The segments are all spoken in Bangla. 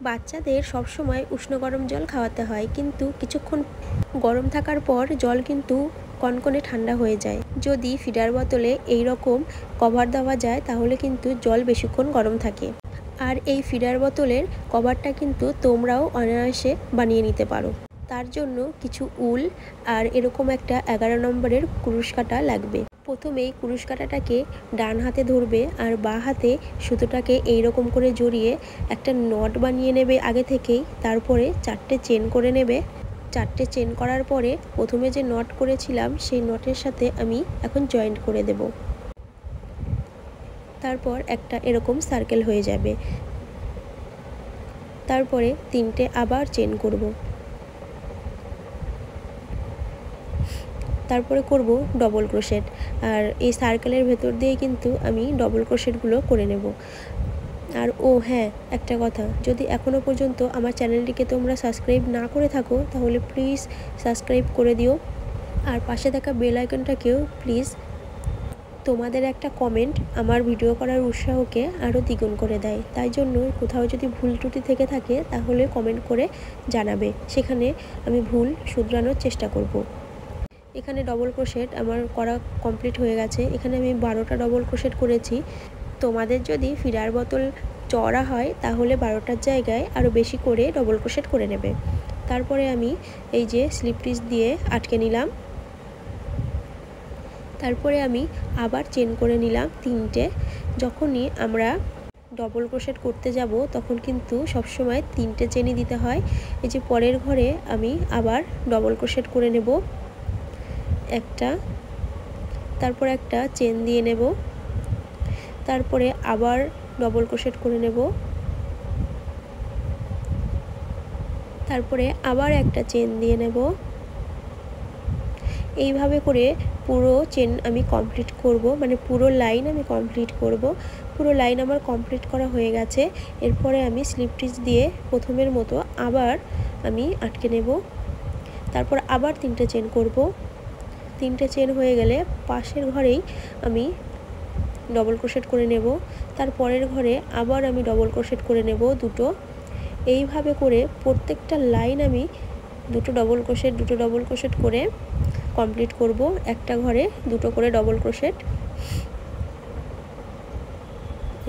বাচ্চাদের সবসময় উষ্ণ গরম জল খাওয়াতে হয়, কিন্তু কিছুক্ষণ গরম থাকার পর জল কিন্তু কনকনে ঠান্ডা হয়ে যায়। যদি ফিডার বোতলে এই রকম কভার দেওয়া যায় তাহলে কিন্তু জল বেশিক্ষণ গরম থাকে। আর এই ফিডার বোতলের কভারটা কিন্তু তোমরাও অনায়াসে বানিয়ে নিতে পারো। তার জন্য কিছু উল আর এরকম একটা 11 নম্বরের কুরুশ কাঁটা লাগবে। প্রথমেই কুরুশ কাঁটাটাকে ডান হাতে ধরবে আর বাঁ হাতে সুতোটাকে এইরকম করে জড়িয়ে একটা নট বানিয়ে নেবে আগে থেকেই। তারপরে 4টে চেন করে নেবে। 4টে চেন করার পরে প্রথমে যে নট করেছিলাম সেই নটের সাথে আমি এখন জয়েন্ট করে দেব। তারপর একটা এরকম সার্কেল হয়ে যাবে। তারপরে 3টে আবার চেন করব। তারপরে করব ডবল ক্রোশেট। আর এই সার্কেলের ভেতর দিয়ে কিন্তু আমি ডবল ক্রোশেটগুলো করে নেব। আর হ্যাঁ, একটা কথা, যদি এখনও পর্যন্ত আমার চ্যানেলটিকে তোমরা সাবস্ক্রাইব না করে থাকো তাহলে প্লিজ সাবস্ক্রাইব করে দিও। আর পাশে থাকা বেল আইকনটাকেও প্লিজ, তোমাদের একটা কমেন্ট আমার ভিডিও করার উৎসাহকে আরও দ্বিগুণ করে দেয়। তাই জন্য কোথাও যদি ভুল ত্রুটি থেকে থাকে তাহলে কমেন্ট করে জানাবে, সেখানে আমি ভুল শুধরানোর চেষ্টা করব। এখানে ডবল ক্রোশেট আমার করা কমপ্লিট হয়ে গেছে। এখানে আমি 12টা ডবল ক্রোশেট করেছি। তোমাদের যদি ফিডার বোতল চওড়া হয় তাহলে 12টার জায়গায় আরও বেশি করে ডবল ক্রোশেট করে নেবে। তারপরে আমি এই যে স্লিপ স্টিচ দিয়ে আটকে নিলাম। তারপরে আমি আবার চেন করে নিলাম 3টে। যখনই আমরা ডবল ক্রোশেট করতে যাব তখন কিন্তু সবসময় 3টে চেনই দিতে হয়। এই যে পরের ঘরে আমি আবার ডবল ক্রোশেট করে নেব একটা, তারপর একটা চেন দিয়ে নেব, তারপরে আবার ডবল ক্রোশেট করে নেব, তারপরে আবার একটা চেন দিয়ে নেব। এইভাবে করে পুরো চেন আমি কমপ্লিট করব, মানে পুরো লাইন আমি কমপ্লিট করব। পুরো লাইন আমার কমপ্লিট করা হয়ে গেছে। এরপরে আমি স্লিপ স্টিচ দিয়ে প্রথমের মতো আবার আমি আটকে নেব। তারপর আবার 3টে চেন করব। 3টে চেন হয়ে গেলে পাশের ঘরেই আমি ডবল ক্রোশেট করে নেব। তারপরের ঘরে আবার আমি ডবল ক্রোশেট করে নেব 2টো। এইভাবে করে প্রত্যেকটা লাইন আমি 2টো ডবল ক্রোশেট করে কমপ্লিট করব। একটা ঘরে 2টো করে ডবল ক্রোশেট।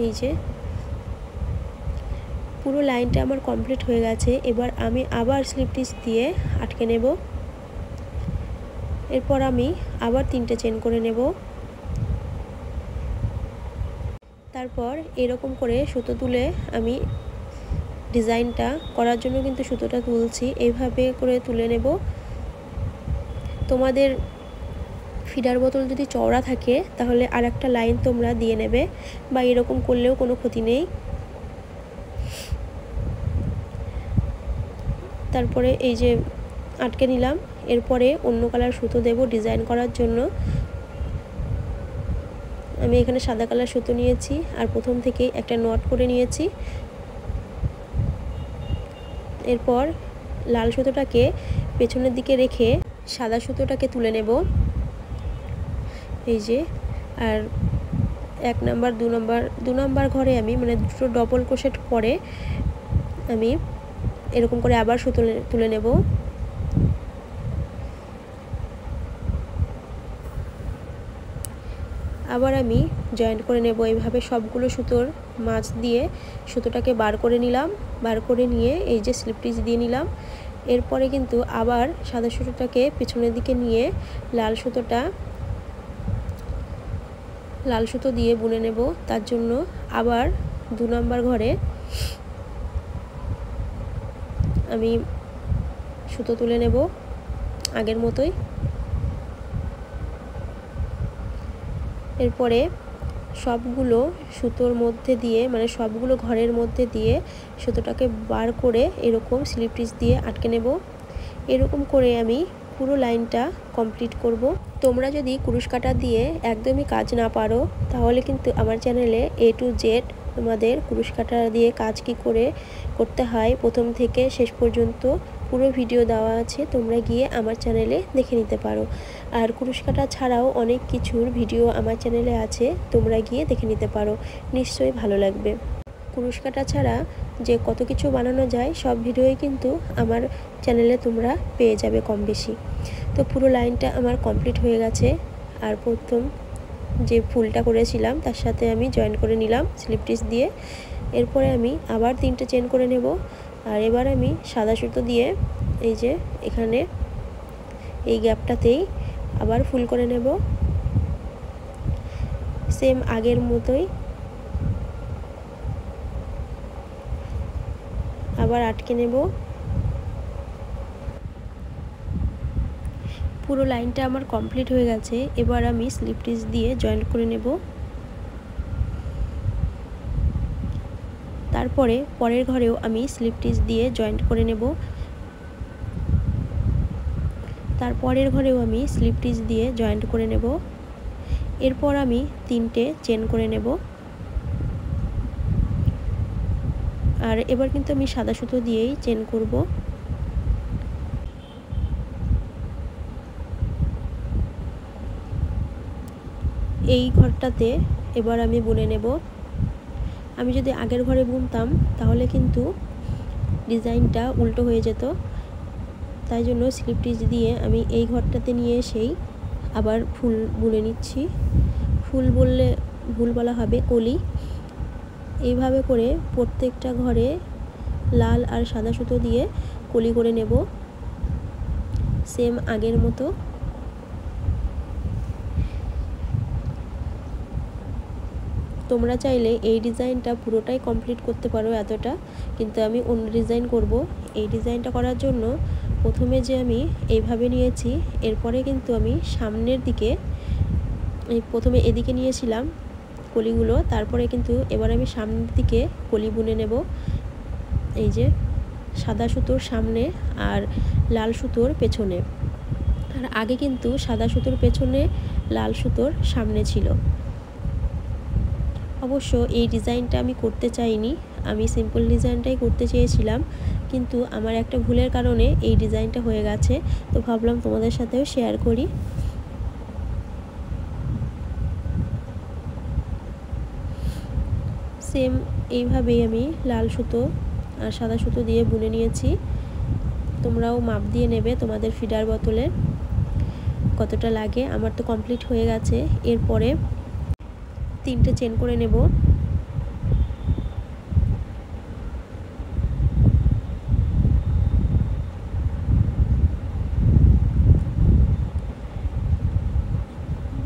এই যে পুরো লাইনটা আমার কমপ্লিট হয়ে গেছে। এবার আমি আবার স্লিপ স্টিচ দিয়ে আটকে নেব। এরপর আমি আবার 3টে চেন করে নেব। তারপর এরকম করে সুতো তুলে আমি ডিজাইনটা করার জন্য কিন্তু সুতোটা তুলছি, এইভাবে করে তুলে নেব। তোমাদের ফিডার বোতল যদি চওড়া থাকে তাহলে আর একটা লাইন তোমরা দিয়ে নেবে, বা এরকম করলেও কোনো ক্ষতি নেই। তারপরে এই যে আটকে নিলাম। এরপরে অন্য কালার সুতো দেব ডিজাইন করার জন্য। আমি এখানে সাদা কালার সুতো নিয়েছি আর প্রথম থেকেই একটা নট করে নিয়েছি। এরপর লাল সুতোটাকে পেছনের দিকে রেখে সাদা সুতোটাকে তুলে নেব। এই যে, আর 1 নাম্বার 2 নাম্বার ঘরে আমি মানে 2টো ডবল ক্রোশেট পরে আমি এরকম করে আবার সুতো তুলে নেব। আবার আমি জয়েন্ট করে নেব। এইভাবে সবগুলো সুতোর মাঝ দিয়ে সুতোটাকে বার করে নিলাম। বার করে নিয়ে এই যে স্লিপ স্টিচ দিয়ে নিলাম। এরপরে কিন্তু আবার সাদা সুতোটাকে পেছনের দিকে নিয়ে লাল সুতো দিয়ে বুনে নেব। তার জন্য আবার 2 নাম্বার ঘরে আমি সুতো তুলে নেব আগের মতোই। এরপরে সবগুলো সুতোর মধ্যে দিয়ে, মানে সবগুলো ঘরের মধ্যে দিয়ে সুতোটাকে বার করে এরকম স্লিপ স্টিচ দিয়ে আটকে নেব। এরকম করে আমি পুরো লাইনটা কমপ্লিট করব। তোমরা যদি কুরুশ কাঁটা দিয়ে একদমই কাজ না পারো তাহলে কিন্তু আমার চ্যানেলে A to Z তোমাদের কুরুশ কাঁটা দিয়ে কাজ কি করে করতে হয় প্রথম থেকে শেষ পর্যন্ত পুরো ভিডিও দেওয়া আছে, তোমরা গিয়ে আমার চ্যানেলে দেখে নিতে পারো। আর কুরুশ কাঁটা ছাড়াও অনেক কিছুর ভিডিও আমার চ্যানেলে আছে, তোমরা গিয়ে দেখে নিতে পারো, নিশ্চয়ই ভালো লাগবে। কুরুশ কাটা ছাড়া যে কত কিছু বানানো যায় সব ভিডিওই কিন্তু আমার চ্যানেলে তোমরা পেয়ে যাবে কম বেশি। তো পুরো লাইনটা আমার কমপ্লিট হয়ে গেছে। আর প্রথম যে ফুলটা করেছিলাম তার সাথে আমি জয়েন করে নিলাম স্লিপ স্টিচ দিয়ে। এরপরে আমি আবার 3টে চেন করে নেব। আর এবার আমি সাদা সুতো দিয়ে এই যে এখানে এই গ্যাপটাতেই আবার ফুল করে নেব, সেম আগের মতোই। আবার আটকে নেব। পুরো লাইনটা আমার কমপ্লিট হয়ে গেছে। এবার আমি স্লিপ স্টিচ দিয়ে জয়েন্ট করে নেব। তারপরে পরের ঘরেও আমি স্লিপ স্টিচ দিয়ে জয়েন্ট করে নেব। তারপরের ঘরেও আমি স্লিপ স্টিচ দিয়ে জয়েন্ট করে নেব। এরপর আমি 3টে চেন করে নেব। আর এবার কিন্তু আমি সাদা সুতো দিয়েই চেন করব। এই ঘরটাতে এবার আমি বুনে নেব। আমি যদি আগের ঘরে বুনতাম তাহলে কিন্তু ডিজাইনটা উল্টো হয়ে যেত, তাই জন্য স্লিপ স্টিচ দিয়ে আমি এই ঘরটাতে নিয়ে এসেই আবার ফুল বুনে নিচ্ছি। ফুল বললে ভুল বলা হবে, কলি। এইভাবে করে প্রত্যেকটা ঘরে লাল আর সাদা সুতো দিয়ে কলি করে নেব, সেম আগের মতো। তোমরা চাইলে এই ডিজাইনটা পুরোটাই কমপ্লিট করতে পারো এতটা, কিন্তু আমি অন্য ডিজাইন করব। এই ডিজাইনটা করার জন্য প্রথমে যে আমি এইভাবে নিয়েছি, এরপরে কিন্তু আমি সামনের দিকে প্রথমে এদিকে নিয়েছিলাম কলিগুলো, তারপরে কিন্তু এবার আমি সামনের দিকে কলি বুনে নেব। এই যে সাদা সুতোর সামনে আর লাল সুতোর পেছনে। আর আগে কিন্তু সাদা সুতোর পেছনে লাল সুতোর সামনে ছিল। অবশ্য এই ডিজাইনটা আমি করতে চাইনি, আমি সিম্পল ডিজাইনটাই করতে চেয়েছিলাম, কিন্তু আমার একটা ভুলের কারণে এই ডিজাইনটা হয়ে গেছে। তো ভাবলাম তোমাদের সাথেও শেয়ার করি। সেম এইভাবেই আমি লাল সুতো আর সাদা সুতো দিয়ে বুনে নিয়েছি। তোমরাও মাপ দিয়ে নেবে তোমাদের ফিডার বোতলে কতটা লাগে। আমার তো কমপ্লিট হয়ে গেছে। এরপরে 3টে চেন করে নেব।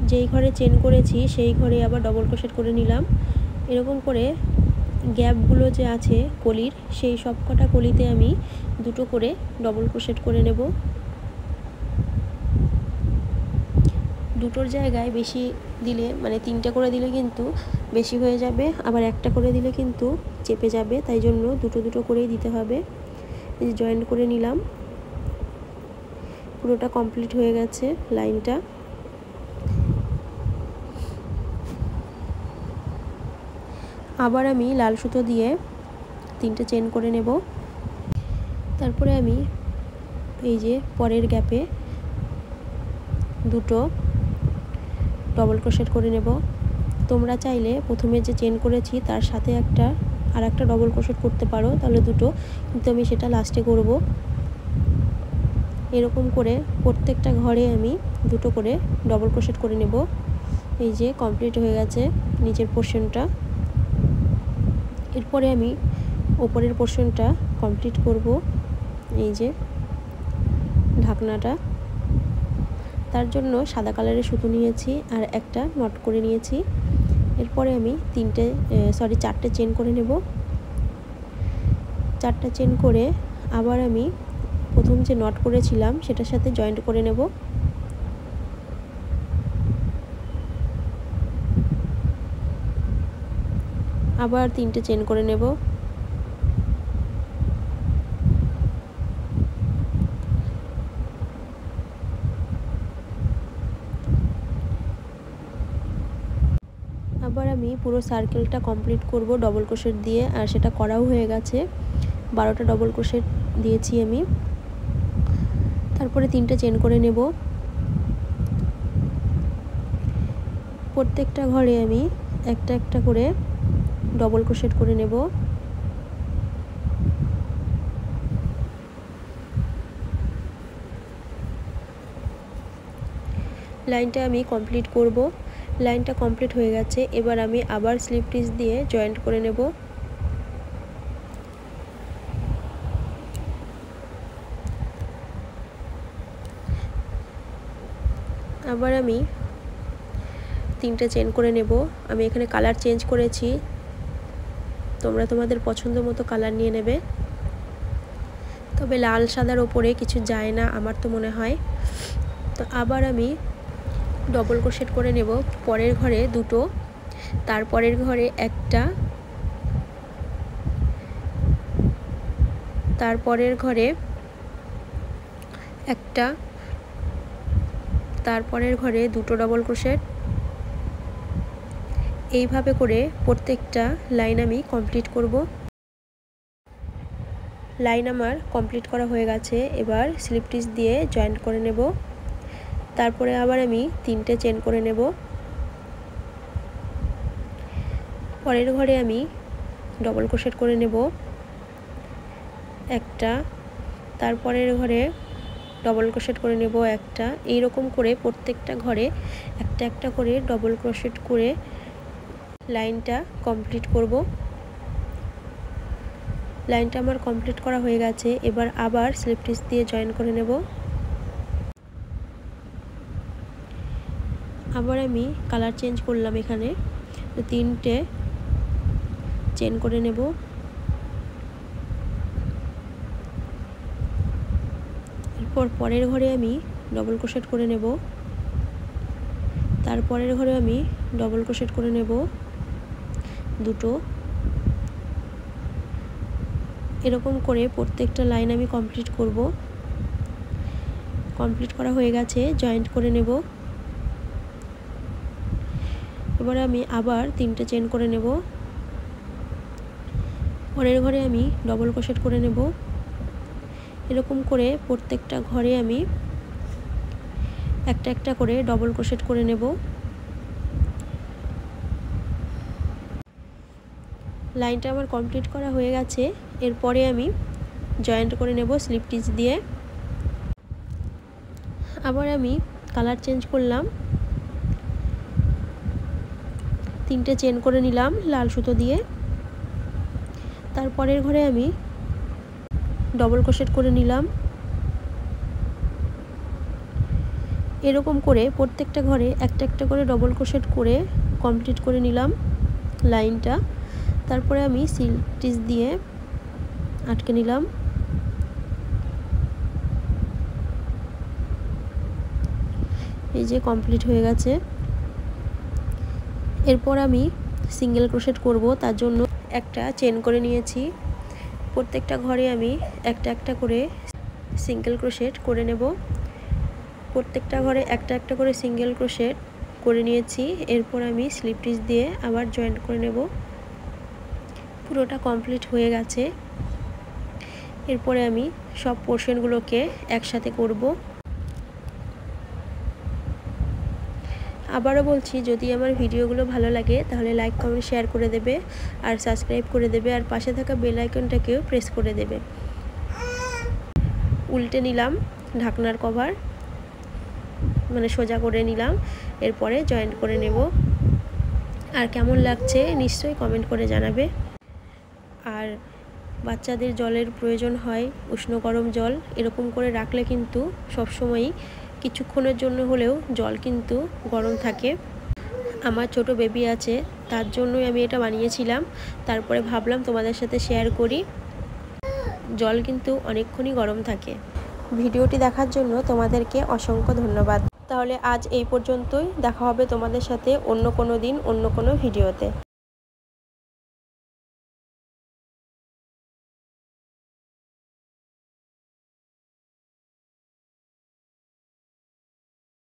যেই ঘরে চেন করেছি সেই ঘরে আবার ডবল ক্রোশেট করে নিলাম। এরকম করে গ্যাপগুলো যে আছে কলির, সেই সব কটা কলিতে আমি 2টো করে ডবল ক্রোশেট করে নেব। 2টোর জায়গায় বেশি দিলে, মানে 3টে করে দিলে কিন্তু বেশি হয়ে যাবে, আবার একটা করে দিলে কিন্তু চেপে যাবে, তাই জন্য 2টো করেই দিতে হবে। এই জয়েন্ট করে নিলাম। পুরোটা কমপ্লিট হয়ে গেছে লাইনটা। আবার আমি লাল সুতো দিয়ে 3টে চেন করে নেব। তারপরে আমি এই যে পরের গ্যাপে 2টো ডবল ক্রোশেট করে নেব। তোমরা চাইলে প্রথমে যে চেন করেছি তার সাথে আর একটা ডবল ক্রোশেট করতে পারো, তাহলে 2টো, কিন্তু আমি সেটা লাস্টে করব। এরকম করে প্রত্যেকটা ঘরে আমি 2টো করে ডবল ক্রোশেট করে নেব। এই যে কমপ্লিট হয়ে গেছে নিচের পোর্শনটা। এরপরে আমি উপরের পোর্শনটা কমপ্লিট করব। এই যে ঢাকনাটা, তার জন্য সাদা কালারের সুতো নিয়েছি আর একটা নট করে নিয়েছি। এরপরে আমি 4টে চেন করে নেব। 4টা চেন করে আবার আমি প্রথম যে নট করেছিলাম সেটার সাথে জয়েন্ট করে নেব। আবার 3টে চেন করে নেব। আবার আমি পুরো সার্কেলটা কমপ্লিট করব ডবল ক্রোশেট দিয়ে, আর সেটা করাও হয়ে গেছে। 12টা ডবল ক্রোশেট দিয়েছি আমি। তারপরে 3টে চেন করে নেব। প্রত্যেকটা ঘরে আমি একটা করে ডবল ক্রোশেট করে নেব। লাইনটা আমি কমপ্লিট করব। লাইনটা কমপ্লিট হয়ে গেছে। এবার আমি আবার স্লিপ স্টিচ দিয়ে জয়েন্ট করে নেব। আবার আমি 3টে চেন করে নেব। আমি এখানে কালার চেঞ্জ করেছি, তোমরা তোমাদের পছন্দ মতো কালার নিয়ে নেবে, তবে লাল সাদার ওপরে কিছু যায় না আমার তো মনে হয়। তো আবার আমি ডবল ক্রোশেট করে নেব। পরের ঘরে দুটো, তারপরের ঘরে একটা, তারপরের ঘরে একটা, তারপরের ঘরে দুটো ডবল ক্রোশেট। এইভাবে করে প্রত্যেকটা লাইন আমি কমপ্লিট করব। লাইন আমার কমপ্লিট করা হয়ে গেছে। এবার স্লিপ স্টিচ দিয়ে জয়েন্ট করে নেব। তারপরে আবার আমি 3টে চেন করে নেব। পরের ঘরে আমি ডবল ক্রোশেট করে নেব একটা, তারপরের ঘরে ডবল ক্রোশেট করে নেব একটা। এই রকম করে প্রত্যেকটা ঘরে একটা একটা করে ডবল ক্রোশেট করে লাইনটা কমপ্লিট করব। লাইনটা আমার কমপ্লিট করা হয়ে গেছে। এবার আবার স্লিপ স্টিচ দিয়ে জয়েন করে নেব। আবার আমি কালার চেঞ্জ করলাম, এখানে 3টে চেন করে নেব। এরপর পরের ঘরে আমি ডবল ক্রোশেট করে নেব। তারপরের ঘরে আমি ডবল ক্রোশেট করে নেব দুটো। এরকম করে প্রত্যেকটা লাইন আমি কমপ্লিট করব। কমপ্লিট করা হয়ে গেছে, জয়েন্ট করে নেব। এবারে আমি আবার 3টে চেন করে নেব। পরের ঘরে আমি ডবল ক্রোশেট করে নেব। এরকম করে প্রত্যেকটা ঘরে আমি একটা একটা করে ডবল ক্রোশেট করে নেব। লাইনটা আমার কমপ্লিট করা হয়ে গেছে। এরপরে আমি জয়েন্ট করে নেব স্লিপ স্টিচ দিয়ে। আবার আমি কালার চেঞ্জ করলাম, 3টে চেন করে নিলাম লাল সুতো দিয়ে। তারপরের ঘরে আমি ডবল ক্রোশেট করে নিলাম। এরকম করে প্রত্যেকটা ঘরে একটা একটা করে ডবল ক্রোশেট করে কমপ্লিট করে নিলাম লাইনটা। তারপরে আমি স্লিপ স্টিচ দিয়ে আটকে নিলাম। এই যে কমপ্লিট হয়ে গেছে। এরপর আমি সিঙ্গেল ক্রোশেট করব, তার জন্য একটা চেন করে নিয়েছি। প্রত্যেকটা ঘরে আমি একটা একটা করে সিঙ্গেল ক্রোশেট করে নেব। প্রত্যেকটা ঘরে একটা একটা করে সিঙ্গেল ক্রোশেট করে নিয়েছি। এরপর আমি স্লিপ স্টিচ দিয়ে আবার জয়েন্ট করে নেব। পুরোটা কমপ্লিট হয়ে গেছে। এরপরে আমি সব পোর্শনগুলোকে একসাথে করব। আবারও বলছি, যদি আমার ভিডিওগুলো ভালো লাগে তাহলে লাইক কমেন্ট শেয়ার করে দেবে, আর সাবস্ক্রাইব করে দেবে, আর পাশে থাকা বেল আইকনটাকেও প্রেস করে দেবে। উল্টে নিলাম ঢাকনার কভার, মানে সোজা করে নিলাম। এরপরে জয়েন্ট করে নেব। আর কেমন লাগছে নিশ্চয়ই কমেন্ট করে জানাবে। আর বাচ্চাদের জলের প্রয়োজন হয়, উষ্ণ গরম জল এরকম করে রাখলে কিন্তু সবসময়ই কিছুক্ষণের জন্য হলেও জল কিন্তু গরম থাকে। আমার ছোট বেবি আছে, তার জন্যই আমি এটা বানিয়েছিলাম। তারপরে ভাবলাম তোমাদের সাথে শেয়ার করি। জল কিন্তু অনেকক্ষণই গরম থাকে। ভিডিওটি দেখার জন্য তোমাদেরকে অসংখ্য ধন্যবাদ। তাহলে আজ এই পর্যন্তই। দেখা হবে তোমাদের সাথে অন্য কোনো দিন অন্য কোনো ভিডিওতে।